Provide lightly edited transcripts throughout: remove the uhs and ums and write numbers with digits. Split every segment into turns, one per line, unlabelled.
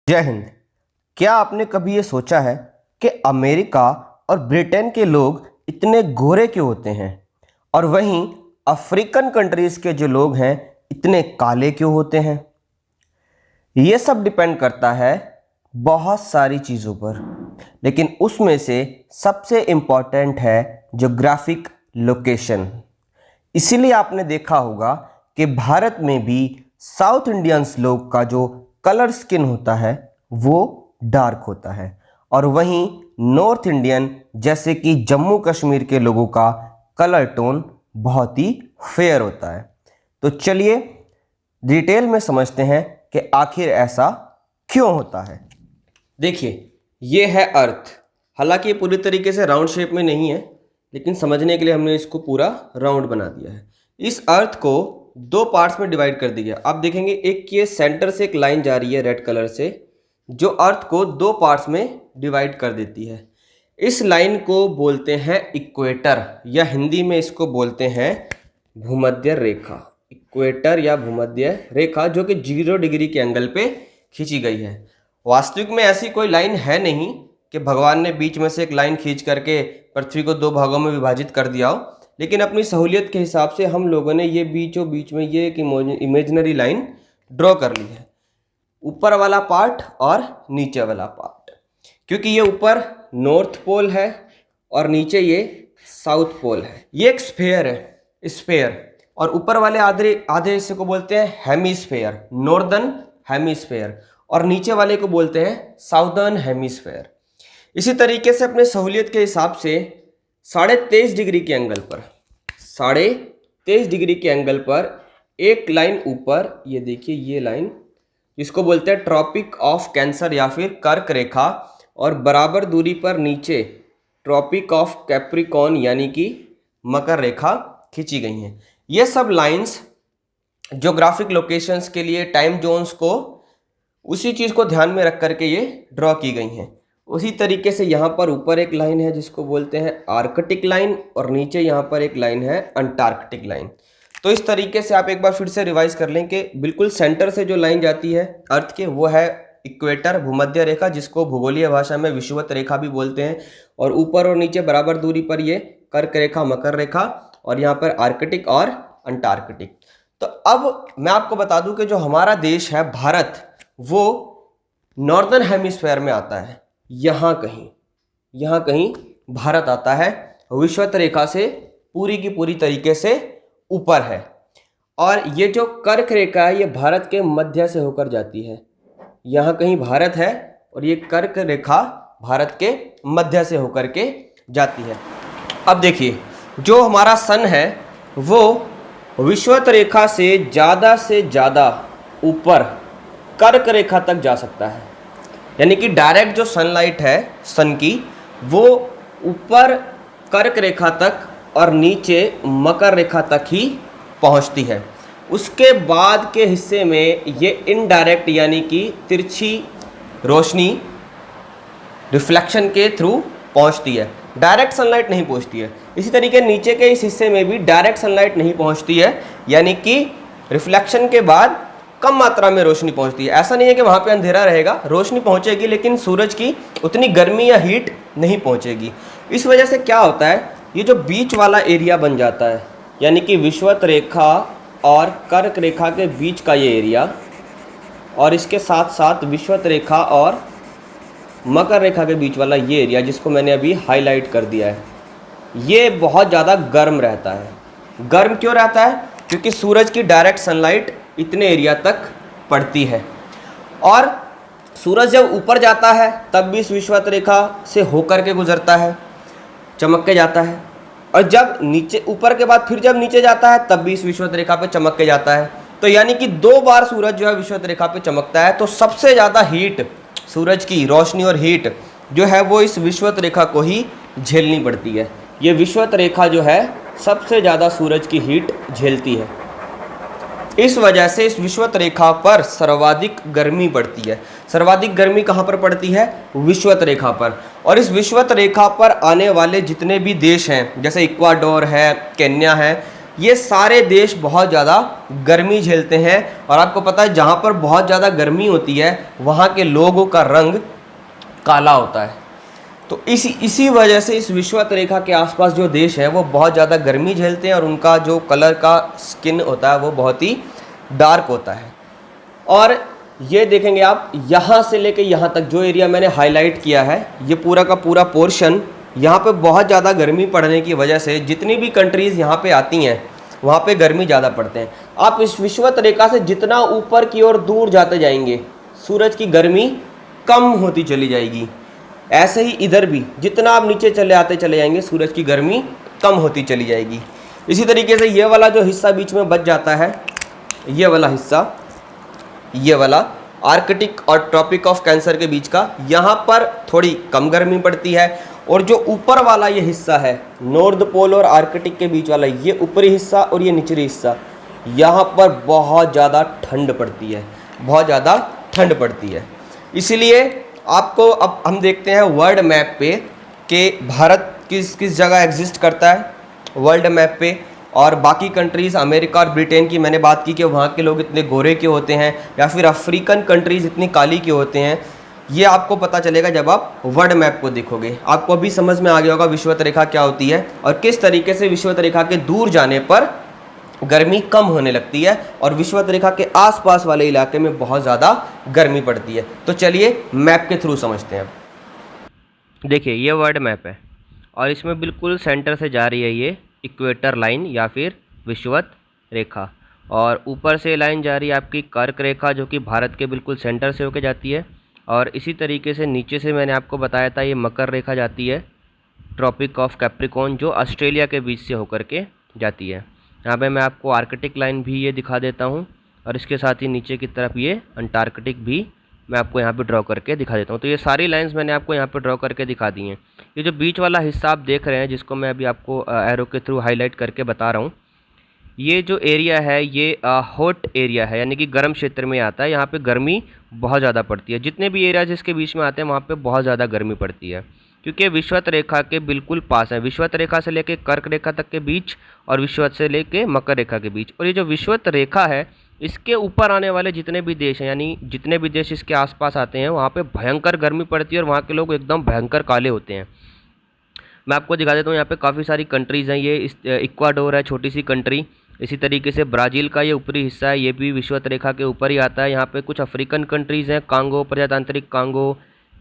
जय हिंद। क्या आपने कभी ये सोचा है कि अमेरिका और ब्रिटेन के लोग इतने गोरे क्यों होते हैं और वहीं अफ्रीकन कंट्रीज़ के जो लोग हैं इतने काले क्यों होते हैं? ये सब डिपेंड करता है बहुत सारी चीज़ों पर, लेकिन उसमें से सबसे इम्पॉर्टेंट है ज्योग्राफिक लोकेशन। इसीलिए आपने देखा होगा कि भारत में भी साउथ इंडियंस लोग का जो कलर स्किन होता है वो डार्क होता है और वहीं नॉर्थ इंडियन जैसे कि जम्मू कश्मीर के लोगों का कलर टोन बहुत ही फेयर होता है। तो चलिए डिटेल में समझते हैं कि आखिर ऐसा क्यों होता है। देखिए, ये है अर्थ। हालांकि ये पूरी तरीके से राउंड शेप में नहीं है, लेकिन समझने के लिए हमने इसको पूरा राउंड बना दिया है। इस अर्थ को दो पार्ट्स में डिवाइड कर दिया। आप देखेंगे एक के सेंटर से एक लाइन जा रही है रेड कलर से, जो अर्थ को दो पार्ट्स में डिवाइड कर देती है। इस लाइन को बोलते हैं इक्वेटर, या हिंदी में इसको बोलते हैं भूमध्य रेखा। इक्वेटर या भूमध्य रेखा जो कि 0 डिग्री के एंगल पे खींची गई है। वास्तविक में ऐसी कोई लाइन है नहीं कि भगवान ने बीच में से एक लाइन खींच करके पृथ्वी को दो भागों में विभाजित कर दिया हो, लेकिन अपनी सहूलियत के हिसाब से हम लोगों ने ये बीचों बीच में ये एक इमेजिनरी लाइन ड्रॉ कर ली है, ऊपर वाला पार्ट और नीचे वाला पार्ट। क्योंकि ये ऊपर नॉर्थ पोल है और नीचे ये साउथ पोल है। ये एक स्फेयर है, स्फेयर, और ऊपर वाले आधे हिस्से को बोलते हैं हेमीस्फेयर, नॉर्दर्न हेमीस्फेयर, और नीचे वाले को बोलते हैं साउदर्न हेमीस्फेयर। इसी तरीके से अपने सहूलियत के हिसाब से 23.5 डिग्री के एंगल पर 23.5 डिग्री के एंगल पर एक लाइन ऊपर, ये देखिए ये लाइन, जिसको बोलते हैं ट्रॉपिक ऑफ कैंसर या फिर कर्क रेखा, और बराबर दूरी पर नीचे ट्रॉपिक ऑफ कैप्रिकॉर्न यानी कि मकर रेखा खींची गई हैं। ये सब लाइंस ज्योग्राफिक लोकेशंस के लिए टाइम जोन्स को उसी चीज़ को ध्यान में रख करके ये ड्रॉ की गई हैं। उसी तरीके से यहाँ पर ऊपर एक लाइन है जिसको बोलते हैं आर्कटिक लाइन, और नीचे यहाँ पर एक लाइन है अंटार्कटिक लाइन। तो इस तरीके से आप एक बार फिर से रिवाइज कर लें कि बिल्कुल सेंटर से जो लाइन जाती है अर्थ के, वो है इक्वेटर, भूमध्य रेखा, जिसको भूगोलीय भाषा में विषुवत रेखा भी बोलते हैं, और ऊपर और नीचे बराबर दूरी पर ये कर्क रेखा, मकर रेखा, और यहाँ पर आर्कटिक और अंटार्कटिक। तो अब मैं आपको बता दूं कि जो हमारा देश है भारत, वो नॉर्दर्न हेमिस्फेयर में आता है। यहाँ कहीं भारत आता है, विषुवत रेखा से पूरी की पूरी तरीके से ऊपर है। और ये जो कर्क रेखा है ये भारत के मध्य से होकर जाती है। यहाँ कहीं भारत है और ये कर्क रेखा भारत के मध्य से होकर के जाती है। अब देखिए, जो हमारा सन है वो विषुवत रेखा से ज़्यादा ऊपर कर्क रेखा तक जा सकता है। यानी कि डायरेक्ट जो सनलाइट है सन की, वो ऊपर कर्क रेखा तक और नीचे मकर रेखा तक ही पहुंचती है। उसके बाद के हिस्से में ये इनडायरेक्ट यानी कि तिरछी रोशनी रिफ्लेक्शन के थ्रू पहुंचती है, डायरेक्ट सनलाइट नहीं पहुंचती है। इसी तरीके नीचे के इस हिस्से में भी डायरेक्ट सनलाइट नहीं पहुंचती है, यानी कि रिफ्लेक्शन के बाद कम मात्रा में रोशनी पहुंचती है। ऐसा नहीं है कि वहाँ पे अंधेरा रहेगा, रोशनी पहुंचेगी, लेकिन सूरज की उतनी गर्मी या हीट नहीं पहुंचेगी। इस वजह से क्या होता है, ये जो बीच वाला एरिया बन जाता है, यानी कि विषुवत रेखा और कर्क रेखा के बीच का ये एरिया, और इसके साथ साथ विषुवत रेखा और मकर रेखा के बीच वाला ये एरिया, जिसको मैंने अभी हाईलाइट कर दिया है, ये बहुत ज़्यादा गर्म रहता है। गर्म क्यों रहता है? क्योंकि सूरज की डायरेक्ट सनलाइट इतने एरिया तक पड़ती है, और सूरज जब ऊपर जाता है तब भी इस विषुवत रेखा से होकर के गुजरता है, चमक के जाता है, और जब नीचे, ऊपर के बाद फिर जब नीचे जाता है तब भी इस विषुवत रेखा पे चमक के जाता है। तो यानी कि 2 बार सूरज जो है विषुवत रेखा पे चमकता है। तो सबसे ज़्यादा हीट, सूरज की रोशनी और हीट जो है वो इस विषुवत रेखा को ही झेलनी पड़ती है। ये विषुवत रेखा जो है सबसे ज़्यादा सूरज की हीट झेलती है। इस वजह से इस विषुवत रेखा पर सर्वाधिक गर्मी पड़ती है। सर्वाधिक गर्मी कहाँ पर पड़ती है? विषुवत रेखा पर। और इस विषुवत रेखा पर आने वाले जितने भी देश हैं, जैसे इक्वाडोर है, केन्या है, ये सारे देश बहुत ज़्यादा गर्मी झेलते हैं। और आपको पता है जहाँ पर बहुत ज़्यादा गर्मी होती है वहाँ के लोगों का रंग काला होता है। तो इसी वजह से इस विषुवत रेखा के आसपास जो देश है वो बहुत ज़्यादा गर्मी झेलते हैं और उनका जो कलर का स्किन होता है वो बहुत ही डार्क होता है। और ये देखेंगे आप यहाँ से लेके यहाँ तक जो एरिया मैंने हाईलाइट किया है, ये पूरा का पूरा पोर्शन, यहाँ पे बहुत ज़्यादा गर्मी पड़ने की वजह से जितनी भी कंट्रीज़ यहाँ पे आती हैं वहाँ पे गर्मी ज़्यादा पड़ते हैं। आप इस विषुवत रेखा से जितना ऊपर की ओर दूर जाते जाएंगे सूरज की गर्मी कम होती चली जाएगी। ऐसे ही इधर भी जितना आप नीचे चले आते चले जाएंगे सूरज की गर्मी कम होती चली जाएगी। इसी तरीके से ये वाला जो हिस्सा बीच में बच जाता है, ये वाला हिस्सा, ये वाला आर्कटिक और ट्रॉपिक ऑफ कैंसर के बीच का, यहाँ पर थोड़ी कम गर्मी पड़ती है। और जो ऊपर वाला ये हिस्सा है नॉर्थ पोल और आर्कटिक के बीच वाला, ये ऊपरी हिस्सा और ये निचली हिस्सा, यहाँ पर बहुत ज़्यादा ठंड पड़ती है, बहुत ज़्यादा ठंड पड़ती है। इसलिए आपको अब हम देखते हैं वर्ल्ड मैप पे कि भारत किस किस जगह एग्जिस्ट करता है वर्ल्ड मैप पे। और बाकी कंट्रीज़ अमेरिका और ब्रिटेन की मैंने बात की कि वहाँ के लोग इतने गोरे क्यों होते हैं, या फिर अफ्रीकन कंट्रीज़ इतनी काली क्यों होते हैं, ये आपको पता चलेगा जब आप वर्ल्ड मैप को देखोगे। आपको अभी समझ में आ गया होगा विषुवत रेखा क्या होती है और किस तरीके से विषुवत रेखा के दूर जाने पर गर्मी कम होने लगती है और विषुवत रेखा के आसपास वाले इलाके में बहुत ज़्यादा गर्मी पड़ती है। तो चलिए मैप के थ्रू समझते हैं। देखिए ये वर्ल्ड मैप है और इसमें बिल्कुल सेंटर से जा रही है ये इक्वेटर लाइन या फिर विषुवत रेखा, और ऊपर से लाइन जा रही है आपकी कर्क रेखा जो कि भारत के बिल्कुल सेंटर से होकर जाती है। और इसी तरीके से नीचे से मैंने आपको बताया था ये मकर रेखा जाती है, ट्रॉपिक ऑफ कैप्रिकॉर्न, जो ऑस्ट्रेलिया के बीच से होकर के जाती है। यहाँ पे मैं आपको आर्कटिक लाइन भी ये दिखा देता हूँ और इसके साथ ही नीचे की तरफ ये अंटार्कटिक भी मैं आपको यहाँ पे ड्रॉ करके दिखा देता हूँ। तो ये सारी लाइंस मैंने आपको यहाँ पे ड्रॉ करके दिखा दी हैं। ये जो बीच वाला हिस्सा आप देख रहे हैं जिसको मैं अभी आपको एरो के थ्रू हाईलाइट करके बता रहा हूँ, ये जो एरिया है ये हॉट एरिया है, यानी कि गर्म क्षेत्र में आता है। यहाँ पे गर्मी बहुत ज़्यादा पड़ती है, जितने भी एरियाज इसके बीच में आते हैं वहाँ पे बहुत ज़्यादा गर्मी पड़ती है क्योंकि विषुवत रेखा के बिल्कुल पास है। विषुवत रेखा से लेके कर्क रेखा तक के बीच और विषुवत से लेके मकर रेखा के बीच। और ये जो विषुवत रेखा है इसके ऊपर आने वाले जितने भी देश हैं, यानी जितने भी देश इसके आसपास आते हैं वहाँ पे भयंकर गर्मी पड़ती है और वहाँ के लोग एकदम भयंकर काले होते हैं। मैं आपको दिखा देता हूँ, यहाँ पे काफ़ी सारी कंट्रीज़ हैं। ये इक्वाडोर है, छोटी सी कंट्री। इसी तरीके से ब्राज़ील का ये ऊपरी हिस्सा है, ये भी विषुवत रेखा के ऊपर ही आता है। यहाँ पे कुछ अफ्रीकन कंट्रीज़ हैं, कांगो, प्रजातांत्रिक कांगो,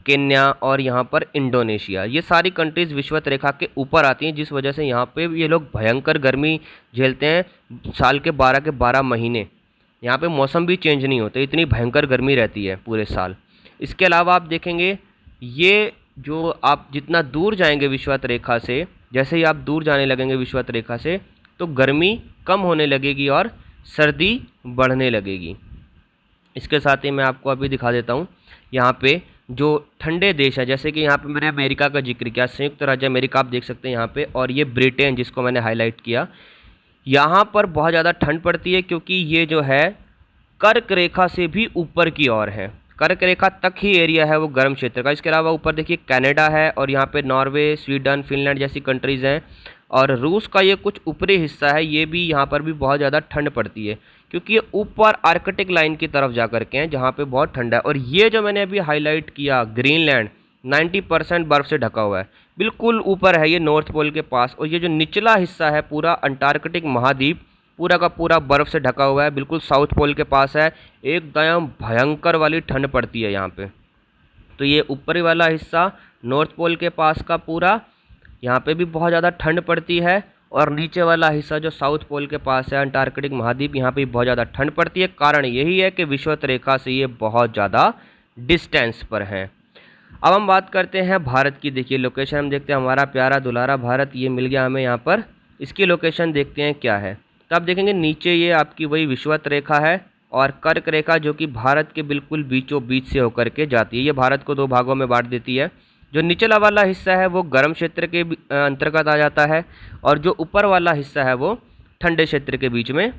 केन्या और यहाँ पर इंडोनेशिया। ये सारी कंट्रीज़ विषुवत रेखा के ऊपर आती हैं, जिस वजह से यहाँ पे ये लोग भयंकर गर्मी झेलते हैं। साल के 12 महीने यहाँ पे मौसम भी चेंज नहीं होते, इतनी भयंकर गर्मी रहती है पूरे साल। इसके अलावा आप देखेंगे ये जो आप जितना दूर जाएंगे विषुवत रेखा से, जैसे ही आप दूर जाने लगेंगे विषुवत रेखा से, तो गर्मी कम होने लगेगी और सर्दी बढ़ने लगेगी। इसके साथ ही मैं आपको अभी दिखा देता हूँ यहाँ पे जो ठंडे देश है, जैसे कि यहाँ पे मैंने अमेरिका का जिक्र किया, संयुक्त राज्य अमेरिका आप देख सकते हैं यहाँ पे, और ये ब्रिटेन जिसको मैंने हाईलाइट किया, यहाँ पर बहुत ज़्यादा ठंड पड़ती है क्योंकि ये जो है कर्क रेखा से भी ऊपर की ओर है। कर्क रेखा तक ही एरिया है वो गर्म क्षेत्र का। इसके अलावा ऊपर देखिए कनाडा है और यहाँ पे नॉर्वे, स्वीडन, फिनलैंड जैसी कंट्रीज़ हैं, और रूस का ये कुछ ऊपरी हिस्सा है, ये भी यहाँ पर भी बहुत ज़्यादा ठंड पड़ती है क्योंकि ये ऊपर आर्कटिक लाइन की तरफ जा कर के हैं जहाँ पे बहुत ठंडा है। और ये जो मैंने अभी हाईलाइट किया ग्रीनलैंड, 90% बर्फ़ से ढका हुआ है, बिल्कुल ऊपर है ये नॉर्थ पोल के पास। और ये जो निचला हिस्सा है पूरा अंटार्कटिक महाद्वीप पूरा का पूरा बर्फ़ से ढका हुआ है, बिल्कुल साउथ पोल के पास है। एकदम भयंकर वाली ठंड पड़ती है यहाँ पे। तो ये ऊपरी वाला हिस्सा नॉर्थ पोल के पास का पूरा, यहाँ पे भी बहुत ज़्यादा ठंड पड़ती है, और नीचे वाला हिस्सा जो साउथ पोल के पास है अंटार्कटिक महाद्वीप, यहाँ पे बहुत ज़्यादा ठंड पड़ती है। कारण यही है कि विषुवत रेखा से ये बहुत ज़्यादा डिस्टेंस पर हैं। अब हम बात करते हैं भारत की। देखिए लोकेशन हम देखते हैं, हमारा प्यारा दुलारा भारत ये मिल गया हमें यहाँ पर। इसकी लोकेशन देखते हैं क्या है। तो आप देखेंगे नीचे ये आपकी वही विषुवत रेखा है और कर्क रेखा जो कि भारत के बिल्कुल बीचों बीच से होकर के जाती है। ये भारत को 2 भागों में बांट देती है। जो निचला वाला हिस्सा है वो गर्म क्षेत्र के अंतर्गत आ जाता है, और जो ऊपर वाला हिस्सा है वो ठंडे क्षेत्र के बीच में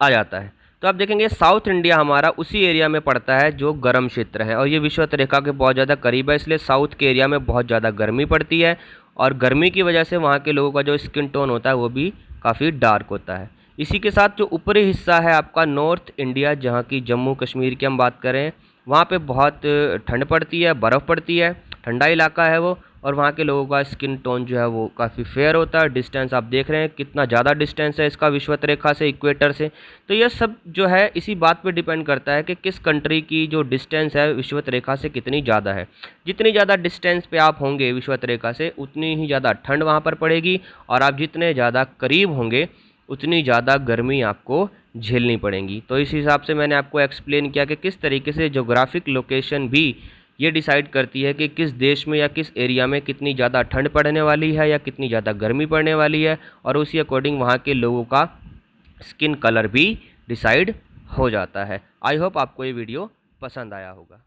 आ जाता है। तो आप देखेंगे साउथ इंडिया हमारा उसी एरिया में पड़ता है जो गर्म क्षेत्र है, और ये विषुवत रेखा के बहुत ज़्यादा करीब है, इसलिए साउथ के एरिया में बहुत ज़्यादा गर्मी पड़ती है, और गर्मी की वजह से वहाँ के लोगों का जो स्किन टोन होता है वो भी
काफ़ी डार्क होता है। इसी के साथ जो ऊपरी हिस्सा है आपका नॉर्थ इंडिया, जहाँ की जम्मू कश्मीर की हम बात करें, वहाँ पे बहुत ठंड पड़ती है, बर्फ़ पड़ती है, ठंडा इलाका है वो, और वहाँ के लोगों का स्किन टोन जो है वो काफ़ी फेयर होता है। डिस्टेंस आप देख रहे हैं कितना ज़्यादा डिस्टेंस है इसका विषुवत रेखा से, इक्वेटर से। तो यह सब जो है इसी बात पे डिपेंड करता है कि किस कंट्री की जो डिस्टेंस है विषुवत रेखा से कितनी ज़्यादा है। जितनी ज़्यादा डिस्टेंस पे आप होंगे विषुवत रेखा से, उतनी ही ज़्यादा ठंड वहाँ पर पड़ेगी, और आप जितने ज़्यादा करीब होंगे उतनी ज़्यादा गर्मी आपको झेलनी पड़ेगी। तो इस हिसाब से मैंने आपको एक्सप्लेन किया कि किस तरीके से ज्योग्राफिक लोकेशन भी ये डिसाइड करती है कि किस देश में या किस एरिया में कितनी ज़्यादा ठंड पड़ने वाली है या कितनी ज़्यादा गर्मी पड़ने वाली है, और उसी अकॉर्डिंग वहाँ के लोगों का स्किन कलर भी डिसाइड हो जाता है। आई होप आपको ये वीडियो पसंद आया होगा।